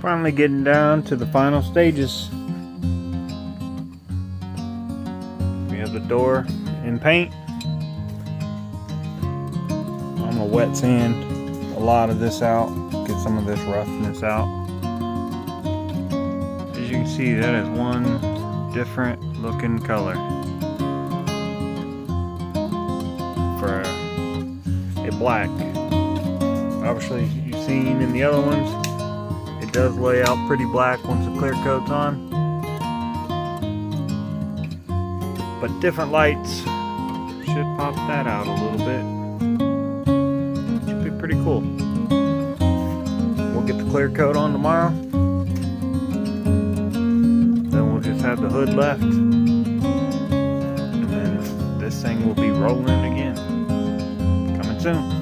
Finally getting down to the final stages. We have the door in paint. I'm gonna wet sand a lot of this out, get some of this roughness out. As you can see, that is one different looking color for a black. Obviously, you've seen in the other ones, it does lay out pretty black once the clear coat's on. But different lights should pop that out a little bit. Should be pretty cool. We'll get the clear coat on tomorrow. Then we'll just have the hood left. And then this thing will be rolling again. Coming soon.